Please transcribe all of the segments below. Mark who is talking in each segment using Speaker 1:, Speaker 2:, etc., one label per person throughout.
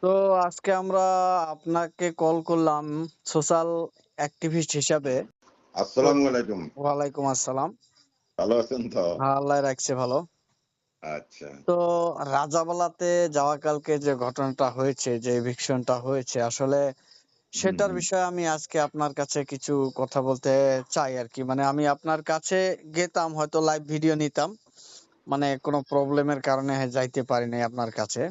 Speaker 1: তো আজকে আমরা আপনাকে কল করলাম সোশ্যাল অ্যাক্টিভিস্ট হিসাবে। তো
Speaker 2: আসসালামু আলাইকুম।
Speaker 1: ওয়ালাইকুম আসসালাম।
Speaker 2: ভালো আছেন তো?
Speaker 1: আল্লাহ রাখছে ভালো।
Speaker 2: আচ্ছা।
Speaker 1: তো রাজাবালাতে যাওয়া কালকে যে ঘটনাটা হয়েছে, যে এভিকশনটা হয়েছে, আসলে
Speaker 2: হুম,
Speaker 1: সেটার
Speaker 2: হুম।
Speaker 1: বিষয়ে আমি আজকে আপনার কাছে কিছু কথা বলতে চাই আর কি। মানে আমি আপনার কাছে গেতাম, হয়তো লাইভ ভিডিও নিতাম, মানে কোনো প্রবলেমের কারণে যাইতে পারি নাই আপনার কাছে।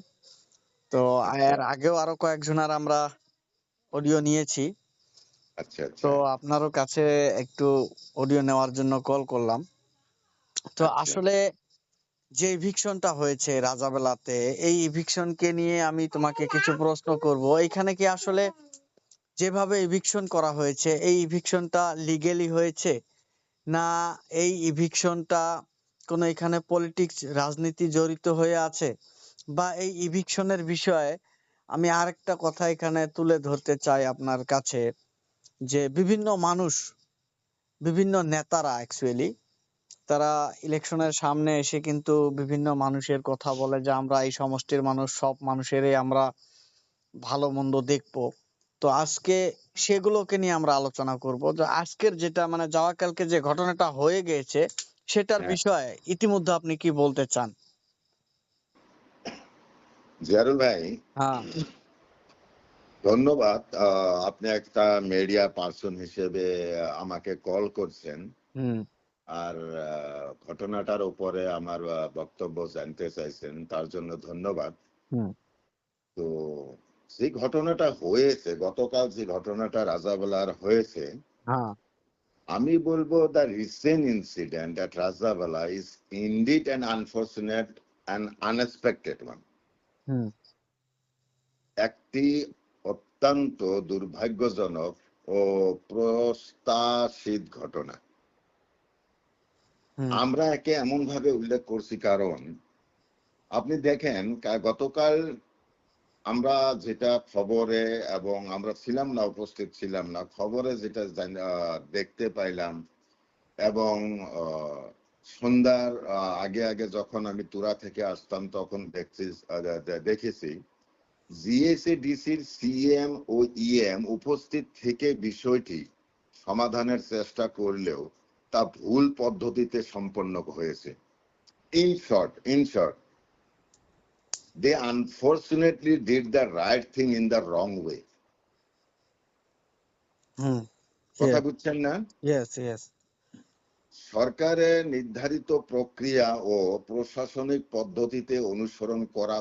Speaker 1: তো
Speaker 2: আচ্ছা,
Speaker 1: এর আগেও আরো কয়েকজনের আমরা অডিও নিয়েছি।
Speaker 2: আচ্ছা,
Speaker 1: তো
Speaker 2: আচ্ছা,
Speaker 1: আপনারও কাছে একটু অডিও নেওয়ার জন্য কল করলাম। তো
Speaker 2: আচ্ছা।
Speaker 1: আসলে যে ইভিকশনটা হয়েছে রাজাবেলাতে, এই ইভিকশনকে নিয়ে আমি তোমাকে কিছু প্রশ্ন করব। এখানে কি আসলে যেভাবে ইভিকশন করা হয়েছে, এই ইভিকশনটা লিগ্যালি হয়েছে, না এই ইভিকশনটা কোনো এখানে পলিটিক্স, রাজনীতি জড়িত হয়ে আছে? বা এই ইভিকশনের বিষয়ে আমি আরেকটা কথা এখানে তুলে ধরতে চাই আপনার কাছে, যে বিভিন্ন মানুষ, বিভিন্ন নেতারা অ্যাকচুয়ালি তারা ইলেকশনের সামনে এসে কিন্তু বিভিন্ন মানুষের কথা বলে যে আমরা এই সমষ্টির মানুষ, সব মানুষেরই আমরা ভালো মন্দ দেখবো। তো আজকে সেগুলোকে নিয়ে আমরা আলোচনা করব। যে আজকের যেটা মানে যাওয়া কালকে যে ঘটনাটা হয়ে গিয়েছে, সেটার
Speaker 2: হ্যাঁ,
Speaker 1: বিষয়ে ইতিমধ্যে আপনি কি বলতে চান?
Speaker 2: জিয়ারুল ভাই,
Speaker 1: হ্যাঁ।
Speaker 2: ধন্যবাদ। আপনি একটা মিডিয়া পারসন হিসেবে আমাকে কল করছেন।
Speaker 1: হুম।
Speaker 2: আর ঘটনাটার উপরে আমার বক্তব্য জানতে চাইছেন, তার জন্য ধন্যবাদ।
Speaker 1: হুম।
Speaker 2: তো যে ঘটনাটা হয়েছে, গতকাল যে ঘটনাটা রাজাবেলার হয়েছে,
Speaker 1: হ্যাঁ।
Speaker 2: আমি বলবো the recent incident at Rajabala is indeed an unfortunate and unexpected one.
Speaker 1: হুম।
Speaker 2: একটি অত্যন্ত দুর্ভাগ্যজনক ও প্রত্যাশিত ঘটনা।
Speaker 1: হুম।
Speaker 2: আমরা একে এমন ভাবে উল্লেখ করছি কারণ আপনি দেখেন গতকাল আমরা যেটা খবরে, এবং আমরা ছিলাম না, উপস্থিত ছিলাম না, খবরে যেটা দেখতে পাইলাম, এবং সন্ধ্যার আগে আগে যখন আমি তুরা থেকে আসতাম তখন দেখেছি জিএসএডিসির সিএম ও ইএম উপস্থিত থেকে বিষয়টি সমাধানের চেষ্টা করলেও তা ভুল পদ্ধতিতে সম্পন্ন হয়েছে। In short they unfortunately did the right thing in the wrong way.
Speaker 1: হুম।
Speaker 2: কথা বুঝছেন না?
Speaker 1: Yes, yes.
Speaker 2: সরকারের নির্ধারিত প্রক্রিয়া ও প্রশাসনিক পদ্ধতিতে অনুসরণ করা